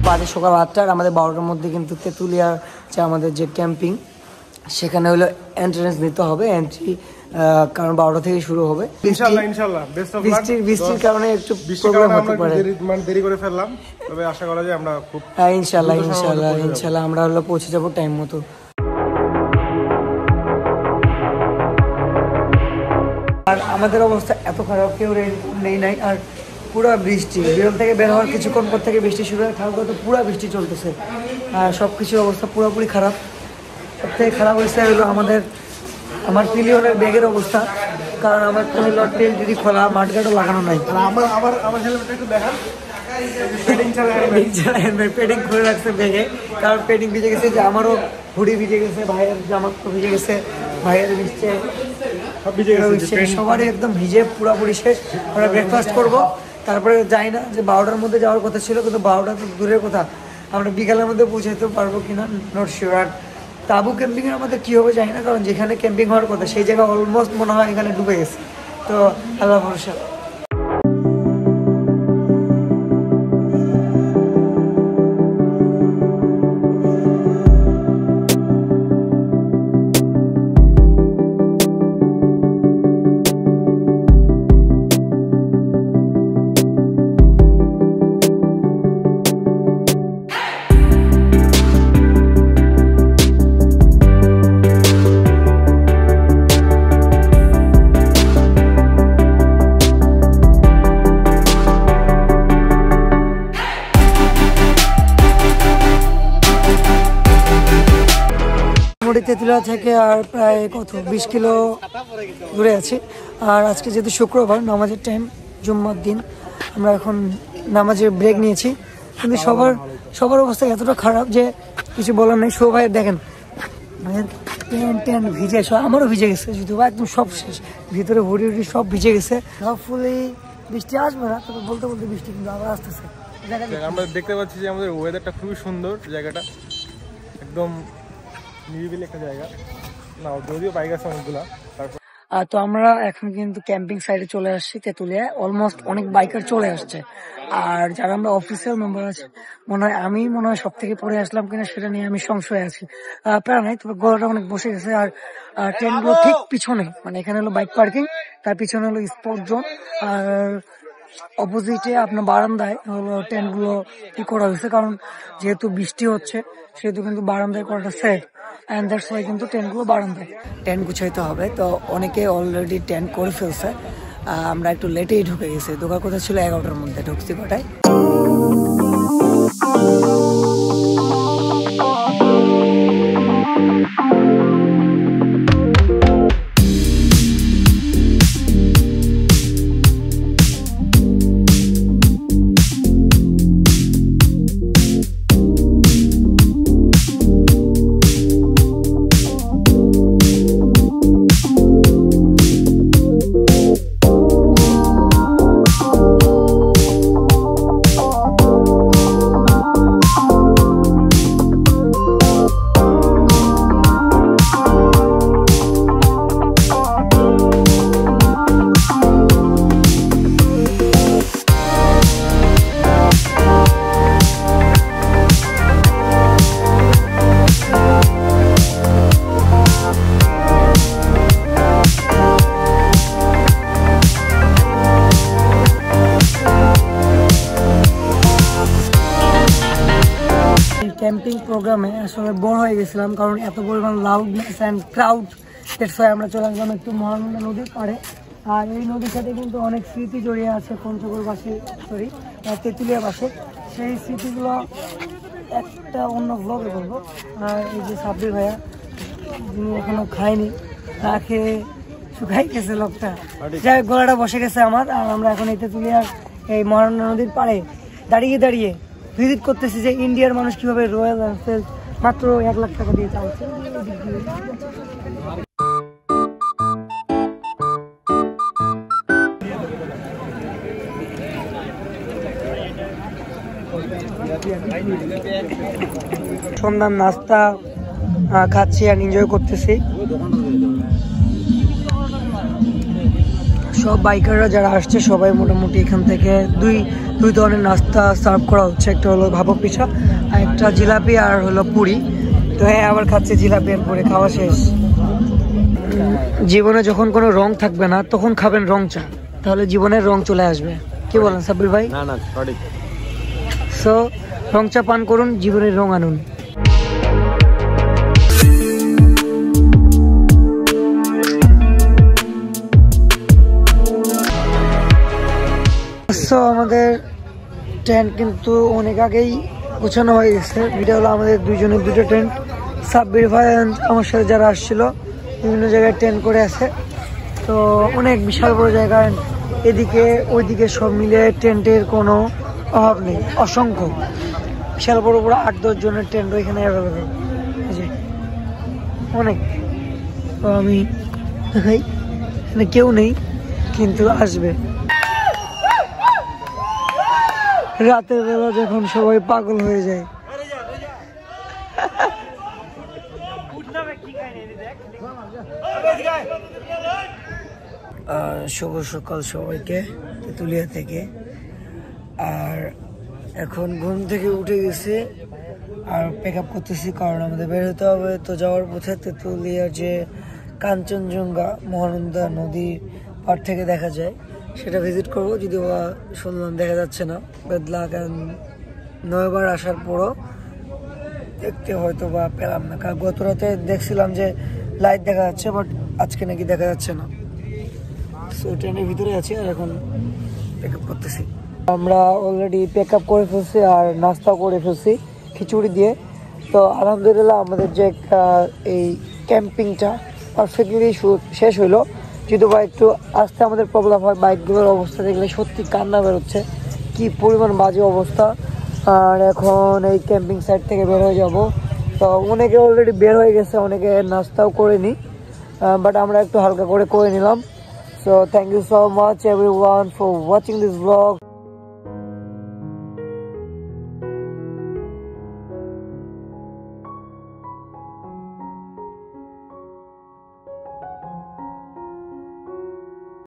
বাজে সকাল 8টার, আমাদের 12টার মধ্যে কিন্তু তেঁতুলিয়ার যে আমাদের যে ক্যাম্পিং সেখানে হলো এন্ট্রান্স নিতে হবে, এন্ট্রি, কারণ 12টা থেকে শুরু হবে। ইনশাআল্লাহ বেস্ট অফ লাক। বৃষ্টির কারণে একটু প্রবলেম হতে পারে, দেরি করে ফেললাম, তবে আশা করা যায় আমরা খুব ইনশাআল্লাহ আমরা হলো পৌঁছে যাব টাইম মতো। আর আমাদের অবস্থা এত খারাপ, কেউ নেই নাই, আর পুরো বৃষ্টি, বিরল থেকে বের হওয়ার কিছুক্ষণ পর থেকে বৃষ্টি শুরু হয়, খাওয়া তো পুরো বৃষ্টি চলতেছে, আর সব কিছুর অবস্থা পুরোপুরি খারাপ। সব থেকে খারাপ অবস্থা হলো আমার পিলিয়নের ব্যাগের অবস্থা, কারণ আমার তো হলো টেল যদি খোলা, মাঠঘাটও লাগানো নাই। আমার হেলমেটটা একটু দেখান, পেডিং খুলে রাখছে ব্যাগে, কারণ পেডিং ভিজে গেছে, যে আমারও হুডি ভিজে গেছে, ভাইয়ের জামা ভিজে গেছে, ভাইয়ের ভিজছে, সবারই একদম ভিজে পুরোপুরি শেষ। আমরা ব্রেকফাস্ট করবো, তারপরে যাই না যে 12টার মধ্যে যাওয়ার কথা ছিল, কিন্তু 12টা তো দূরের কথা, আমরা বিকালের মধ্যে পৌঁছাইতে পারবো কিনা নট শিওর। আর তাবু ক্যাম্পিংয়ের আমাদের কী হবে জানি না, কারণ যেখানে ক্যাম্পিং হওয়ার কথা সেই জায়গা অলমোস্ট মনে হয় এখানে ডুবে গেছে, তো আল্লাহ ভরসা। তেঁতুলিয়া থেকে আর প্রায় 20 কিলো দূরে আছি। আর আজকে যেহেতু শুক্রবার, নামাজের টাইম, জুম্মার দিন, আমরা এখন নামাজের ব্রেক নিয়েছি, কিন্তু সবার অবস্থা এতটা খারাপ যে কিছু বলার নেই। সবাই দেখেন ভাইয়ের প্যান্ট ভিজে, আমারও ভিজে গেছে, যদি একদম সব শেষ, ভিতরে হুডি সব ভিজে গেছে। হোপফুলি বৃষ্টি আসবে না, তবে বলতে বৃষ্টি কিন্তু আবার আসতেছে। আমরা দেখতে পাচ্ছি যে আমাদের ওয়েদারটা খুবই সুন্দর, জায়গাটা একদম নিরিবিলি একটা জায়গা, না যদিও বাইক আছে অনেকগুলা। তো আমরা এখন কিন্তু ক্যাম্পিং সাইডে চলে আসছি তেঁতুলিয়ায়, অলমোস্ট অনেক বাইকার চলে আসছে। আর যারা আমরা অফিসিয়াল মেম্বার আছে, আমি মনে হয় সব থেকে পরে আসলাম কিনা সেটা নিয়ে আমি সংশয় আছি, প্রায় নাই, তবে গলাটা অনেক বসে গেছে। আর ট্রেনগুলো ঠিক পিছনে, মানে এখানে হলো বাইক পার্কিং, তার পিছনে হলো স্পোর্ট জোন, আর অপোজিটে আপনার বারান্দায় হলো টেন্টগুলো কি করা হয়েছে, কারণ যেহেতু বৃষ্টি হচ্ছে সেহেতু কিন্তু বারান্দায় করাটা সেফ, অ্যান্ড দ্যাটস ওয়াই কিন্তু টেন্টগুলো বারান্দায়। টেন্ট গুছাইতে হবে, তো অনেকে অলরেডি টেন্ট করে ফেলছে, আমরা একটু লেটেই ঢুকে গেছি। দোকান কথা ছিল 11টার মধ্যে, ঢুকছি কটায়। ক্যাম্পিং প্রোগ্রামে আসলে বোর হয়ে গেছিলাম, কারণ এত পরিমাণ loudness and crowd, that's why আমরা চলে আসলাম একটু মহানন্দা নদীর পাড়ে। আর এই নদীর সাথে কিন্তু অনেক স্মৃতি জড়িয়ে আছে পঞ্চগড় বাসে, তেঁতুলিয়া বাসে। সেই স্মৃতিগুলো একটা অন্য ব্লগে বলবো। আর এই যে সাব্বির ভাইয়া, যিনি এখনো খায়নি, তাকে শুকাই গেছে লোকটা, যাই গলাটা বসে গেছে আমার। আর আমরা এখন এই তেঁতুলিয়ার এই মহানন্দা নদীর পাড়ে দাঁড়িয়ে ভিজিট করতেছি যে ইন্ডিয়ার মানুষ কিভাবে রয়্যাল এনফিল্ড মাত্র 1 লাখ টাকা দিয়ে চালাচ্ছে। সন্ধ্যার নাস্তা খাচ্ছি আর এনজয় করতেছি। সব বাইকাররা যারা আসছে সবাই মোটামুটি এখান থেকে দুই ধরনের নাস্তা সার্ভ করা হচ্ছে। একটা হলো ভাপা পিঠা আর একটা জিলাপি আর হলো পুরি। তো হ্যাঁ, আবার খাচ্ছে জিলাপি আর পুরি, খাওয়া শেষ। জীবনে যখন কোনো রং থাকবে না তখন খাবেন রং চা, তাহলে জীবনের রং চলে আসবে। কি বলেন সাব্বির ভাই? না সঠিক। সো রং চা পান করুন, জীবনের রং আনুন। সো আমাদের টেন্ট কিন্তু অনেক আগেই গোছানো হয়ে গেছে। এটা হলো আমাদের দুইজনের দুটো টেন্ট। সাব্বির ভাই আমার সাথে যারা আসছিল বিভিন্ন জায়গায় টেন্ট করে আছে। তো অনেক বিশাল বড় জায়গা, এদিকে ওইদিকে সব মিলে টেন্টের কোনো অভাব নেই, অসংখ্য বিশাল বড় বড় 8-10 জনের টেন্ট এখানে অ্যাভেলেবেল, অনেক। তো আমি দেখাই, এখানে কেউ নেই কিন্তু আসবে রাতের বেলা যখন সবাই পাগল হয়ে যায়। শুভ সকাল সবাইকে তেতুলিয়া থেকে। আর এখন ঘুম থেকে উঠে গেছে আর প্যাক আপ করতেছি, কারণ আমাদের বের হতে হবে। তো যাওয়ার পথে তেতুলিয়ার যে কাঞ্চনজঙ্ঘা মহানন্দা নদী পার থেকে দেখা যায় সেটা ভিজিট করবো। যদিও বা শুনলাম দেখা যাচ্ছে না, বেদলাক 9বার আসার পরও দেখতে হয়তো বা পেলাম না, কারণ গত রাতে দেখছিলাম যে লাইট দেখা যাচ্ছে, বাট আজকে নাকি দেখা যাচ্ছে না। সো ট্রেনের ভিতরে আছি আর এখন প্যাক আপ করতেছি। আমরা অলরেডি প্যাক আপ করে ফেলছি আর নাস্তাও করে ফেলছি খিচুড়ি দিয়ে। তো আলহামদুলিল্লাহ আমাদের যে এই ক্যাম্পিংটা পারফেক্টলি শেষ হইলো। যদিও বা একটু আসতে আমাদের প্রবলেম হয়, বাইকগুলোর অবস্থা দেখলে সত্যি কান্না বেরোচ্ছে, কি পরিমাণ বাজে অবস্থা। আর এখন এই ক্যাম্পিং সাইট থেকে বের হয়ে যাব। তো অনেকে অলরেডি বের হয়ে গেছে, অনেকে নাস্তাও করেনি, বাট আমরা একটু হালকা করে নিলাম। So thank you so much everyone for watching this vlog.